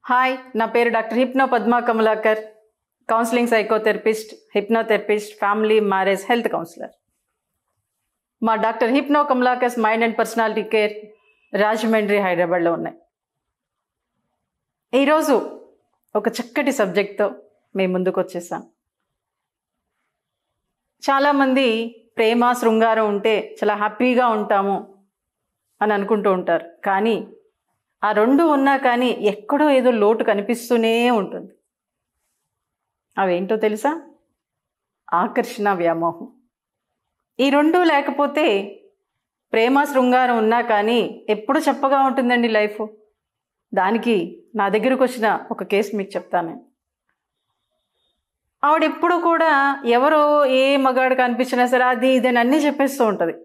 Hi, నా పేరు doctor hypno Padma Kamalakar, counselling psychotherapist, hypnotherapist, family marriage health counsellor. మా doctor hypno Kamalakar's mind and personality care Rajahmundry, హైదరాబాద్లో ఉన్నాయి. ఈరోజు ఒక చక్కటి సబ్జెక్ట్తో మేము ముందుకు వచ్చేసాం. చాలామంది ప్రేమ శృంగారం ఉంటే చాలా హ్యాపీగా ఉంటాము అని అనుకుంటూ ఉంటారు. కానీ ఆ రెండు ఉన్నా కానీ ఎక్కడో ఏదో లోటు కనిపిస్తూనే ఉంటుంది. అవేంటో తెలుసా? ఆకర్షణ, వ్యామోహం. ఈ రెండు లేకపోతే ప్రేమ శృంగారం ఉన్నా కానీ ఎప్పుడు చప్పగా ఉంటుందండి లైఫ్. దానికి నా దగ్గరకు వచ్చిన ఒక కేసు మీకు చెప్తాను. ఆవిడ ఎప్పుడు కూడా ఎవరో ఏ మగాడు కనిపించినా సరే అది ఇదని అన్నీ చెప్పేస్తూ ఉంటుంది.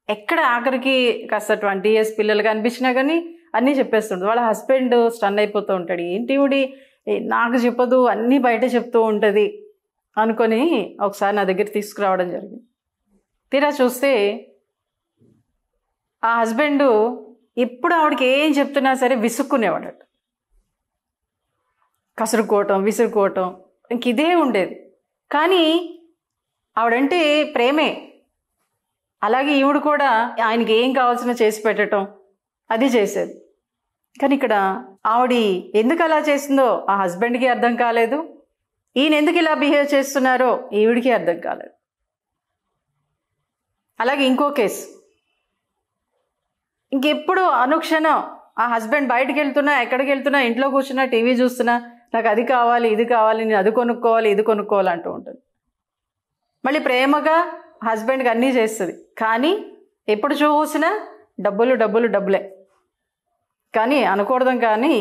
ఎక్కడ ఆఖరికి కాస్త 20 years పిల్లలు కనిపించినా కానీ అన్నీ చెప్పేస్తుంటుంది. వాళ్ళ హస్బెండ్ స్టన్ అయిపోతూ ఉంటాడు. ఏంటి ఇవిడి నాకు చెప్పదు, అన్నీ బయట చెప్తూ ఉంటుంది అనుకొని ఒకసారి నా దగ్గర తీసుకురావడం జరిగింది. తీరా చూస్తే ఆ హస్బెండ్ ఎప్పుడు ఆవిడకి ఏం చెప్తున్నా సరే విసుక్కునేవాడట. కసురుకోవటం, విసురుకోవటం, ఇంక ఇదే ఉండేది. కానీ ఆవిడంటే ప్రేమే. అలాగే ఈవిడ కూడా ఆయనకి ఏం కావాల్సిన చేసి పెట్టడం అది చేసేది. కానీ ఇక్కడ ఆవిడ ఎందుకు అలా చేసిందో ఆ హస్బెండ్కి అర్థం కాలేదు. ఈయన ఎందుకు ఇలా బిహేవ్ చేస్తున్నారో ఈవిడికి అర్థం కాలేదు. అలాగే ఇంకో కేసు, ఇంకెప్పుడు అనుక్షణం ఆ హస్బెండ్ బయటకు వెళ్తున్నా, ఎక్కడికి వెళ్తున్నా, ఇంట్లో కూర్చున్నా, టీవీ చూస్తున్నా, నాకు అది కావాలి, ఇది కావాలి, నేను అది కొనుక్కోవాలి, ఇది కొనుక్కోవాలి అంటూ ఉంటుంది. మళ్ళీ ప్రేమగా హస్బెండ్కి అన్నీ చేస్తుంది. కానీ ఎప్పుడు చూసినా డబ్బులు డబ్బులు డబ్బులే. కానీ అనకూడదు. కానీ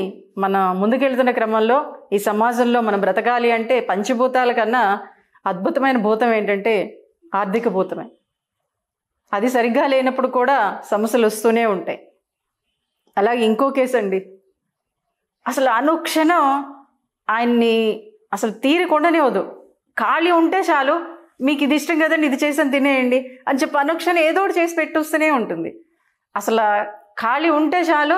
మన ముందుకెళ్తున్న క్రమంలో ఈ సమాజంలో మనం బ్రతకాలి అంటే పంచభూతాల కన్నా అద్భుతమైన భూతం ఏంటంటే ఆర్థిక భూతమే. అది సరిగ్గా లేనప్పుడు కూడా సమస్యలు వస్తూనే ఉంటాయి. అలాగే ఇంకో కేసు అండి, అసలు అనుక్షణం ఆయన్ని అసలు తీరకుండానే వద్దు. ఖాళీ ఉంటే చాలు, మీకు ఇది ఇష్టం కదండి, ఇది చేసాను తినేయండి అని చెప్పి అనుక్షణం ఏదో ఒకటి చేసి పెట్టొస్తూనే ఉంటుంది. అసలు ఖాళీ ఉంటే చాలు,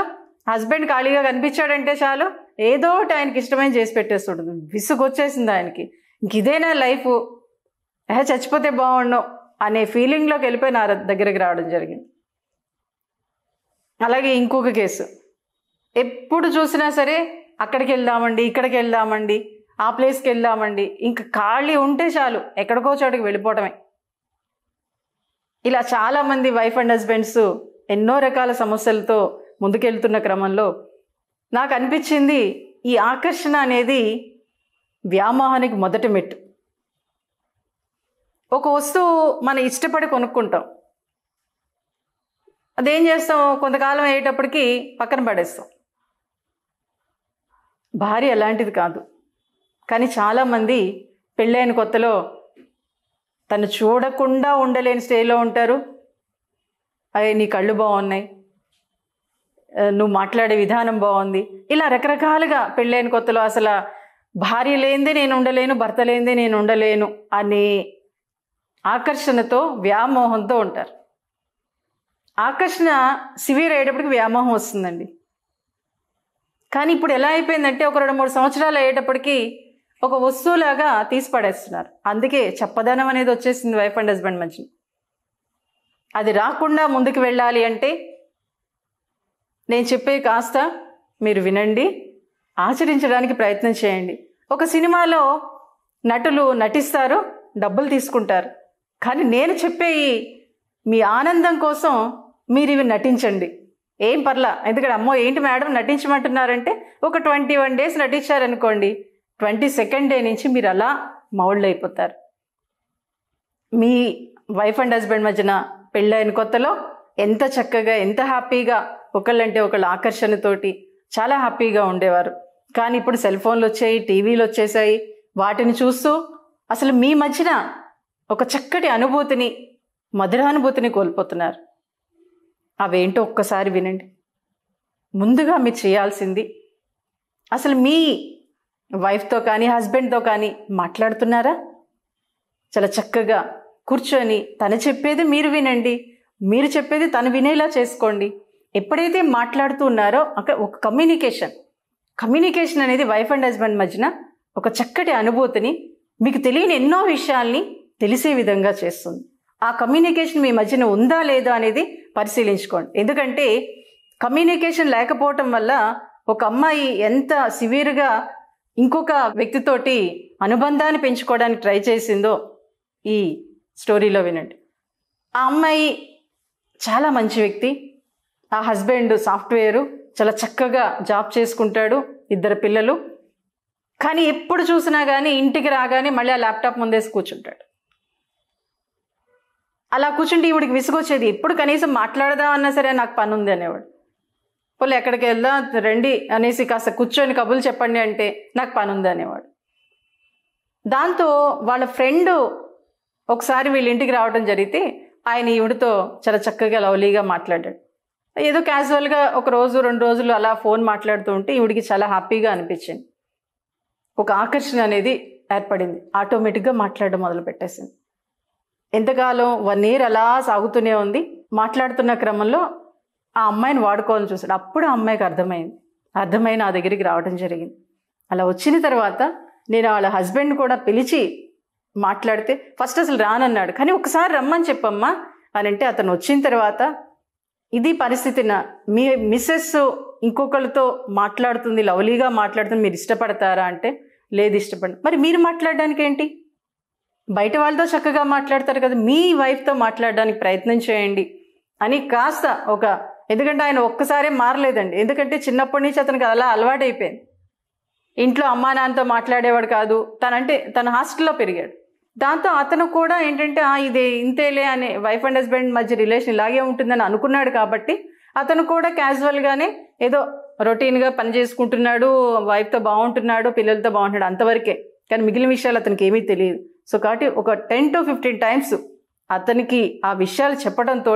హస్బెండ్ ఖాళీగా కనిపించాడంటే చాలు, ఏదో ఒకటి ఆయనకి ఇష్టమైన చేసి పెట్టేస్తుంటుంది. విసుగు వచ్చేసింది ఆయనకి. ఇంక ఇదేనా లైఫ్, చచ్చిపోతే బాగుండు అనే ఫీలింగ్లోకి వెళ్ళిపోయి నా దగ్గరికి రావడం జరిగింది. అలాగే ఇంకొక కేసు, ఎప్పుడు చూసినా సరే అక్కడికి వెళ్దామండి, ఇక్కడికి వెళ్దామండి, ఆ ప్లేస్కి వెళ్దామండి, ఇంకా ఖాళీ ఉంటే చాలు ఎక్కడికో చోటుకి వెళ్ళిపోవటమే. ఇలా చాలామంది వైఫ్ అండ్ హస్బెండ్స్ ఎన్నో రకాల సమస్యలతో ముందుకెళ్తున్న క్రమంలో నాకు అనిపించింది ఈ ఆకర్షణ అనేది వ్యామోహానికి మొదటి మెట్టు. ఒక వస్తువు మనం ఇష్టపడి కొనుక్కుంటాం, అదేం చేస్తాం, కొంతకాలం అయ్యేటప్పటికి పక్కన పడేస్తాం. భార్య అలాంటిది కాదు. కానీ చాలామంది పెళ్ళైన కొత్తలో తను చూడకుండా ఉండలేని స్టేజ్లో ఉంటారు. అయ్యే నీ కళ్ళు బాగున్నాయి, నువ్వు మాట్లాడే విధానం బాగుంది, ఇలా రకరకాలుగా పెళ్ళైన కొత్తలో అసలు భార్య లేనిదే నేను ఉండలేను, భర్త లేనిదే నేను ఉండలేను అనే ఆకర్షణతో, వ్యామోహంతో ఉంటారు. ఆకర్షణ సివియర్ అయ్యేటప్పటికి వ్యామోహం వస్తుందండి. కానీ ఇప్పుడు ఎలా అయిపోయిందంటే ఒక 2-3 సంవత్సరాలు అయ్యేటప్పటికి ఒక వస్తువులాగా తీసి పడేస్తున్నారు. అందుకే చప్పదనం అనేది వచ్చేసింది వైఫ్ అండ్ హస్బెండ్ మధ్య. అది రాకుండా ముందుకు వెళ్ళాలి అంటే నేను చెప్పే కాస్త మీరు వినండి, ఆచరించడానికి ప్రయత్నం చేయండి. ఒక సినిమాలో నటులు నటిస్తారు, డబ్బులు తీసుకుంటారు. కానీ నేను చెప్పే మీ ఆనందం కోసం మీరు ఇవి నటించండి, ఏం పర్లా. ఎందుకంటే అమ్మో ఏంటి మేడం నటించమంటున్నారంటే ఒక 21 days నటించారనుకోండి, 22nd day నుంచి మీరు అలా మౌల్డ్ అయిపోతారు. మీ వైఫ్ అండ్ హస్బెండ్ మధ్యన పెళ్ళైన కొత్తలో ఎంత చక్కగా, ఎంత హ్యాపీగా ఒకళ్ళంటే ఒకళ్ళు ఆకర్షణతోటి చాలా హ్యాపీగా ఉండేవారు. కానీ ఇప్పుడు సెల్ ఫోన్లు వచ్చాయి, టీవీలు వచ్చేసాయి. వాటిని చూస్తూ అసలు మీ మధ్యన ఒక చక్కటి అనుభూతిని, మధురానుభూతిని కోల్పోతున్నారు. అవేంటో ఒక్కసారి వినండి. ముందుగా మీరు చేయాల్సింది, అసలు మీ వైఫ్తో కానీ హస్బెండ్తో కానీ మాట్లాడుతున్నారా? చాలా చక్కగా కూర్చొని తను చెప్పేది మీరు వినండి, మీరు చెప్పేది తను వినేలా చేసుకోండి. ఎప్పుడైతే మాట్లాడుతూ ఉన్నారో అక్కడ ఒక కమ్యూనికేషన్, కమ్యూనికేషన్ అనేది వైఫ్ అండ్ హస్బెండ్ మధ్యన ఒక చక్కటి అనుభూతిని, మీకు తెలియని ఎన్నో విషయాల్ని తెలిసే విధంగా చేస్తుంది. ఆ కమ్యూనికేషన్ మీ మధ్యన ఉందా లేదా అనేది పరిశీలించుకోండి. ఎందుకంటే కమ్యూనికేషన్ లేకపోవటం వల్ల ఒక అమ్మాయి ఎంత సివియర్గా ఇంకొక వ్యక్తితోటి అనుబంధాన్ని పెంచుకోవడానికి ట్రై చేసిందో ఈ స్టోరీలో వినండి. ఆ అమ్మాయి చాలా మంచి వ్యక్తి, ఆ హస్బెండ్ సాఫ్ట్వేరు, చాలా చక్కగా జాబ్ చేసుకుంటాడు, 2 పిల్లలు. కానీ ఎప్పుడు చూసినా కానీ ఇంటికి రాగానే మళ్ళీ ఆ ల్యాప్టాప్ ముందేసి కూర్చుంటాడు. అలా కూర్చుంటే ఈవిడికి విసుగొచ్చేది. ఎప్పుడు కనీసం మాట్లాడదామన్నా సరే నాకు పని ఉంది అనేవాడు. పోలే ఎక్కడికి వెళ్దాం రండి అనేసి కాస్త కూర్చొని కబుర్లు చెప్పండి అంటే నాకు పని ఉంది అనేవాడు. దాంతో వాళ్ళ ఫ్రెండ్ ఒకసారి వీళ్ళ ఇంటికి రావడం జరిగితే ఆయన ఈవిడితో చాలా చక్కగా లవ్లీగా మాట్లాడాడు. ఏదో క్యాజువల్గా 1 రోజు 2 రోజులు అలా ఫోన్ మాట్లాడుతూ ఉంటే ఈవిడికి చాలా హ్యాపీగా అనిపించింది. ఒక ఆకర్షణ అనేది ఏర్పడింది. ఆటోమేటిక్గా మాట్లాడడం మొదలు పెట్టేసింది. ఎంతకాలం 1 year అలా సాగుతూనే ఉంది. మాట్లాడుతున్న క్రమంలో ఆ అమ్మాయిని వాడుకోవాలని చూశాడు. అప్పుడు ఆ అమ్మాయికి అర్థమై నా దగ్గరికి రావడం జరిగింది. అలా వచ్చిన తర్వాత నేను వాళ్ళ హస్బెండ్ కూడా పిలిచి మాట్లాడితే ఫస్ట్ అసలు రానన్నాడు. కానీ ఒకసారి రమ్మని చెప్పమ్మా అని అంటే అతను వచ్చిన తర్వాత ఇది పరిస్థితిన మీ మిస్సెస్ ఇంకొకరితో మాట్లాడుతుంది, లవ్లీగా మాట్లాడుతుంది, మీరు ఇష్టపడతారా అంటే లేదు ఇష్టపడి. మరి మీరు మాట్లాడడానికి ఏంటి? బయట వాళ్ళతో చక్కగా మాట్లాడతారు కదా, మీ వైఫ్తో మాట్లాడడానికి ప్రయత్నం చేయండి అని కాస్త ఎందుకంటే ఆయన ఒక్కసారే మారలేదండి. ఎందుకంటే చిన్నప్పటి నుంచి అతనికి అలా అలవాటైపోయింది. ఇంట్లో అమ్మా నాన్నతో మాట్లాడేవాడు కాదు. తన హాస్టల్లో పెరిగాడు. దాంతో అతను కూడా ఏంటంటే ఇది ఇంతేలే అని వైఫ్ అండ్ హస్బెండ్ మధ్య రిలేషన్ ఇలాగే ఉంటుందని అనుకున్నాడు. కాబట్టి అతను కూడా క్యాజువల్గానే ఏదో రొటీన్గా పని చేసుకుంటున్నాడు, వైఫ్తో బాగుంటున్నాడు, పిల్లలతో బాగుంటున్నాడు, అంతవరకే. కానీ మిగిలిన విషయాలు అతనికి ఏమీ తెలియదు. సో కాబట్టి ఒక 10 to 15 times అతనికి ఆ విషయాలు చెప్పడంతో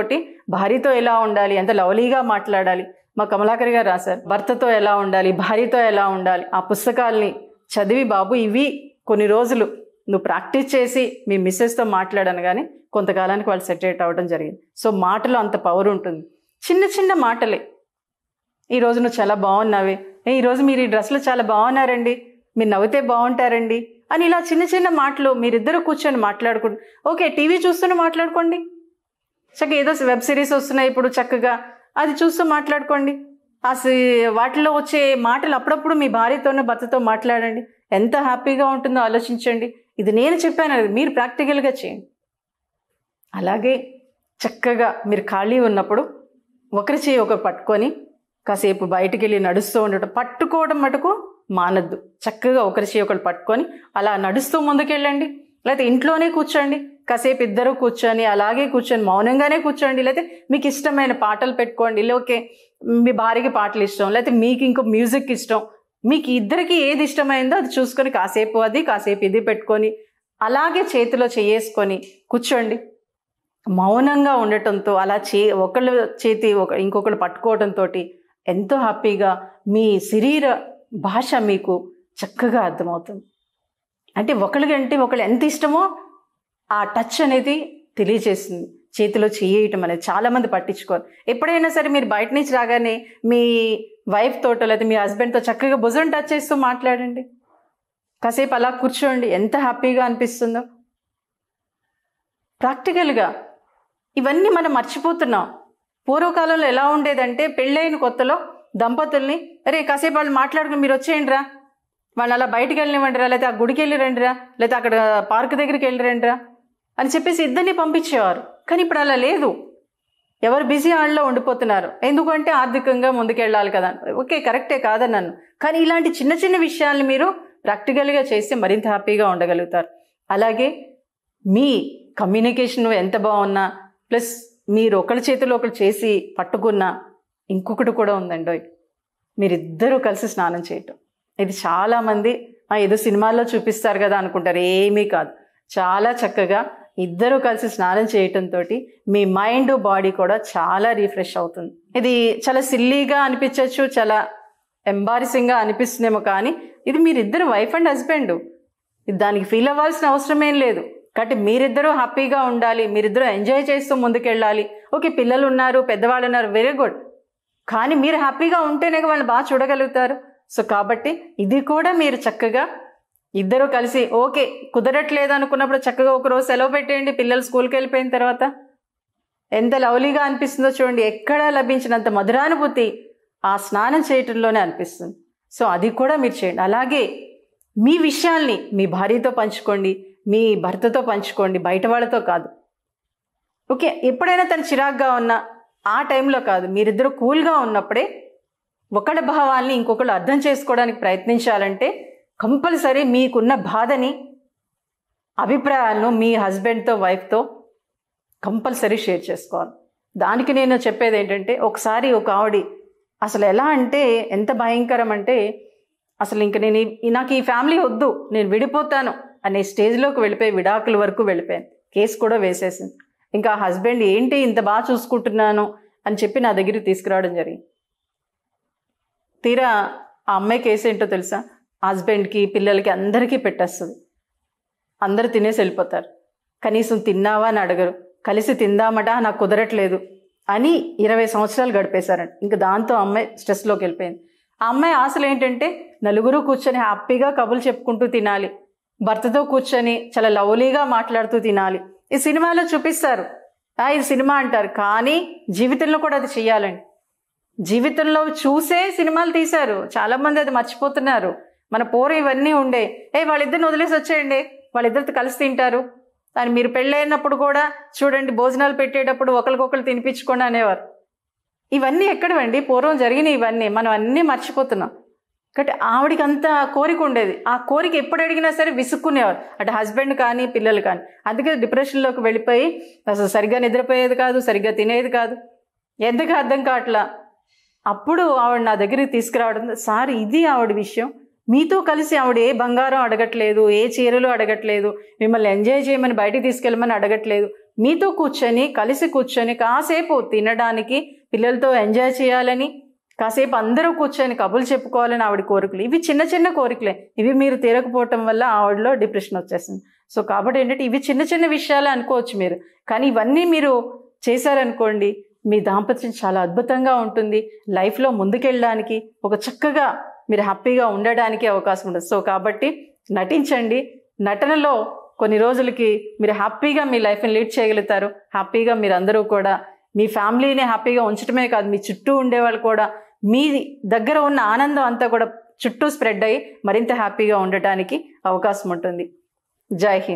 భార్యతో ఎలా ఉండాలి, ఎంత లవ్లీగా మాట్లాడాలి, మా కమలాకర్ గారు రాశారు, భర్తతో ఎలా ఉండాలి, భార్యతో ఎలా ఉండాలి, ఆ పుస్తకాల్ని చదివి బాబు ఇవి కొన్ని రోజులు నువ్వు ప్రాక్టీస్ చేసి మీ మిస్సెస్తో మాట్లాడాను కానీ కొంతకాలానికి వాళ్ళు సెటరేట్ అవ్వడం జరిగింది. సో మాటలో అంత పవర్ ఉంటుంది. చిన్న చిన్న మాటలే, ఈరోజు నువ్వు చాలా బాగున్నావే, ఈరోజు మీరు ఈ డ్రెస్లో చాలా బాగున్నారండి, మీరు నవ్వితే బాగుంటారండి అని ఇలా చిన్న చిన్న మాటలు మీరిద్దరూ కూర్చొని మాట్లాడుకుంటు. ఓకే, టీవీ చూస్తూనే మాట్లాడుకోండి, చక్కగా ఏదో వెబ్ సిరీస్ వస్తున్నాయి ఇప్పుడు, చక్కగా అది చూస్తూ మాట్లాడుకోండి. వాటిలో వచ్చే మాటలు అప్పుడప్పుడు మీ భార్యతోనో భర్తతో మాట్లాడండి. ఎంత హ్యాపీగా ఉంటుందో ఆలోచించండి. ఇది నేను చెప్పాను, అది మీరు ప్రాక్టికల్గా చేయండి. అలాగే చక్కగా మీరు ఖాళీ ఉన్నప్పుడు ఒకరి చేయి ఒకరు పట్టుకొని కాసేపు బయటికి వెళ్ళి నడుస్తూ ఉండటం. పట్టుకోవడం మటుకు మానద్దు. చక్కగా ఒకరి చేయి ఒకరు పట్టుకొని అలా నడుస్తూ ముందుకెళ్ళండి. లేకపోతే ఇంట్లోనే కూర్చోండి, కాసేపు ఇద్దరు కూర్చొని అలాగే కూర్చొని మౌనంగానే కూర్చోండి. లేకపోతే మీకు ఇష్టమైన పాటలు పెట్టుకోండి. ఓకే, మీ భార్యకి పాటలు ఇష్టం, లేకపోతే మీకు ఇంకో మ్యూజిక్ ఇష్టం, మీకు ఇద్దరికి ఏది ఇష్టమైందో అది చూసుకొని కాసేపు అది కాసేపు ఇది పెట్టుకొని అలాగే చేతిలో చేసుకొని కూర్చోండి. మౌనంగా ఉండటంతో అలా ఒకళ్ళ చేతి ఇంకొకళ్ళు పట్టుకోవడంతో ఎంతో హ్యాపీగా మీ శరీర భాష మీకు చక్కగా అర్థమవుతుంది. అంటే ఒకళ్ళకంటే ఒకళ్ళు ఎంత ఇష్టమో ఆ టచ్ అనేది తెలియజేస్తుంది. చేతిలో చేయటం అనేది చాలామంది పట్టించుకోరు. ఎప్పుడైనా సరే మీరు బయట నుంచి రాగానే మీ వైఫ్ తోటో లేకపోతే మీ హస్బెండ్తో చక్కగా భుజం టచ్ చేస్తూ మాట్లాడండి. కాసేపు అలా కూర్చోండి, ఎంత హ్యాపీగా అనిపిస్తుందో. ప్రాక్టికల్గా ఇవన్నీ మనం మర్చిపోతున్నాం. పూర్వకాలంలో ఎలా ఉండేదంటే పెళ్ళైన కొత్తలో దంపతుల్ని కాసేపు వాళ్ళు మాట్లాడుకుని మీరు వచ్చేయండి రా, వాళ్ళు అలా బయటికి వెళ్ళినివ్వండిరా, లేకపోతే ఆ గుడికి వెళ్ళి రండిరా, లేకపోతే అక్కడ పార్క్ దగ్గరికి వెళ్ళి రండిరా అని చెప్పేసి ఇద్దరిని పంపించేవారు. కానీ ఇప్పుడు అలా లేదు. ఎవరు బిజీ వాళ్ళలో ఉండిపోతున్నారు. ఎందుకంటే ఆర్థికంగా ముందుకెళ్ళాలి కదా. ఓకే, కరెక్టే కాదన్నాను, కానీ ఇలాంటి చిన్న చిన్న విషయాల్ని మీరు ప్రాక్టికల్గా చేస్తే మరింత హ్యాపీగా ఉండగలుగుతారు. అలాగే మీ కమ్యూనికేషన్ ఎంత బాగున్నా ప్లస్ మీరు ఒకరి చేతిలో ఒకరు చేసి పట్టుకున్నా ఇంకొకటి కూడా ఉందండి, మీరిద్దరూ కలిసి స్నానం చేయటం. ఇది చాలామంది ఏదో సినిమాల్లో చూపిస్తారు కదా అనుకుంటారు. ఏమీ కాదు, చాలా చక్కగా ఇద్దరూ కలిసి స్నానం చేయటంతో మీ మైండ్ బాడీ కూడా చాలా రీఫ్రెష్ అవుతుంది. ఇది చాలా సిల్లీగా అనిపించవచ్చు, చాలా ఎంబారసింగ్గా అనిపిస్తుందేమో, కానీ ఇది మీరిద్దరు వైఫ్ అండ్ హస్బెండ్, దానికి ఫీల్ అవ్వాల్సిన అవసరమేం లేదు. కాబట్టి మీరిద్దరూ హ్యాపీగా ఉండాలి, మీరిద్దరూ ఎంజాయ్ చేస్తూ ముందుకెళ్ళాలి. ఓకే, పిల్లలు ఉన్నారు, పెద్దవాళ్ళు ఉన్నారు, వెరీ గుడ్, కానీ మీరు హ్యాపీగా ఉంటేనే వాళ్ళు బాగా చూడగలుగుతారు. సో కాబట్టి ఇది కూడా మీరు చక్కగా ఇద్దరు కలిసి ఓకే కుదరట్లేదు అనుకున్నప్పుడు చక్కగా ఒకరోజు సెలవు పెట్టేయండి. పిల్లలు స్కూల్కి వెళ్ళిపోయిన తర్వాత ఎంత లవ్లీగా అనిపిస్తుందో చూడండి. ఎక్కడా లభించినంత మధురానుభూతి ఆ స్నానం చేయటంలోనే అనిపిస్తుంది. సో అది కూడా మీరు చేయండి. అలాగే మీ విషయాల్ని మీ భార్యతో పంచుకోండి, మీ భర్తతో పంచుకోండి, బయట వాళ్ళతో కాదు. ఓకే, ఎప్పుడైనా తను చిరాగ్గా ఉన్నా ఆ టైంలో కాదు, మీరిద్దరూ కూల్గా ఉన్నప్పుడే ఒకళ్ళ భావాల్ని ఇంకొకళ్ళు అర్థం చేసుకోవడానికి ప్రయత్నించాలంటే కంపల్సరీ మీకున్న బాధని అభిప్రాయాలను మీ హస్బెండ్తో వైఫ్తో కంపల్సరీ షేర్ చేసుకోవాలి. దానికి నేను చెప్పేది ఏంటంటే, ఒకసారి ఒక ఆవిడ అసలు ఎలా అంటే ఎంత భయంకరం అంటే, అసలు ఇంక నాకు ఈ ఫ్యామిలీ వద్దు, నేను విడిపోతాను అనే స్టేజ్లోకి వెళ్ళిపోయి విడాకుల వరకు వెళ్ళిపోయాను. కేసు కూడా వేసేసింది. ఇంకా హస్బెండ్ ఏంటి ఇంత బాగా చూసుకుంటున్నాను అని చెప్పి నా దగ్గరికి తీసుకురావడం జరిగింది. తీరా ఆ అమ్మాయి కేసు ఏంటో తెలుసా, హస్బెండ్కి పిల్లలకి అందరికీ పెట్టేస్తుంది. అందరూ తినేసి వెళ్ళిపోతారు, కనీసం తిన్నావా అని అడగరు. కలిసి తిందామట, నాకు కుదరట్లేదు అని 20 సంవత్సరాలు గడిపేశారంట. ఇంకా దాంతో అమ్మాయి స్ట్రెస్లోకి వెళ్ళిపోయింది. ఆ అమ్మాయి ఆశలు ఏంటంటే నలుగురు కూర్చొని హ్యాపీగా కబుర్లు చెప్పుకుంటూ తినాలి, భర్తతో కూర్చొని చాలా లవ్లీగా మాట్లాడుతూ తినాలి. ఈ సినిమాలో చూపిస్తారు, ఇది సినిమా అంటారు, కానీ జీవితంలో కూడా అది చెయ్యాలండి. జీవితంలో చూసే సినిమాలు తీశారు, చాలామంది అది మర్చిపోతున్నారు. మన పోరు ఇవన్నీ ఉండే, వాళ్ళిద్దరిని వదిలేసి వచ్చేయండి, వాళ్ళిద్దరితో కలిసి తింటారు అని. మీరు పెళ్ళైనప్పుడు కూడా చూడండి, భోజనాలు పెట్టేటప్పుడు ఒకరికొకరు తినిపించుకోండి అనేవారు. ఇవన్నీ ఎక్కడవండి, పూర్వం జరిగినాయి ఇవన్నీ, మనం అన్నీ మర్చిపోతున్నాం. కాబట్టి ఆవిడికి అంత కోరిక ఉండేది. ఆ కోరిక ఎప్పుడు అడిగినా సరే విసుక్కునేవారు, అటు హస్బెండ్ కానీ పిల్లలు కానీ. అందుకే డిప్రెషన్లోకి వెళ్ళిపోయి అసలు సరిగ్గా నిద్రపోయేది కాదు, సరిగ్గా తినేది కాదు. ఎందుకు అర్థం కావట్లా. అప్పుడు ఆవిడ నా దగ్గరికి తీసుకురావడం, సార్ ఇది ఆవిడ విషయం, మీతో కలిసి ఆవిడ ఏ బంగారం అడగట్లేదు, ఏ చీరలు అడగట్లేదు, మిమ్మల్ని ఎంజాయ్ చేయమని బయటికి తీసుకెళ్ళమని అడగట్లేదు. మీతో కూర్చొని కలిసి కూర్చొని కాసేపు తినడానికి, పిల్లలతో ఎంజాయ్ చేయాలని, కాసేపు అందరూ కూర్చొని కబుర్లు చెప్పుకోవాలని ఆవిడ కోరికలు. ఇవి చిన్న చిన్న కోరికలే. ఇవి మీరు తీరకపోవటం వల్ల ఆవిడలో డిప్రెషన్ వచ్చేసింది. సో కాబట్టి ఏంటంటే ఇవి చిన్న చిన్న విషయాలే అనుకోవచ్చు మీరు, కానీ ఇవన్నీ మీరు చేశారనుకోండి, మీ దాంపత్యం చాలా అద్భుతంగా ఉంటుంది. లైఫ్లో ముందుకెళ్ళడానికి, ఒక చక్కగా మీరు హ్యాపీగా ఉండడానికి అవకాశం ఉంటుంది. సో కాబట్టి నటించండి. నటనలో కొన్ని రోజులకి మీరు హ్యాపీగా మీ లైఫ్ని లీడ్ చేయగలుగుతారు. హ్యాపీగా మీరు అందరూ కూడా మీ ఫ్యామిలీని హ్యాపీగా ఉంచడమే కాదు, మీ చుట్టూ ఉండేవాళ్ళు కూడా మీ దగ్గర ఉన్న ఆనందం అంతా కూడా చుట్టూ స్ప్రెడ్ అయ్యి మరింత హ్యాపీగా ఉండటానికి అవకాశం ఉంటుంది. జై హింద్.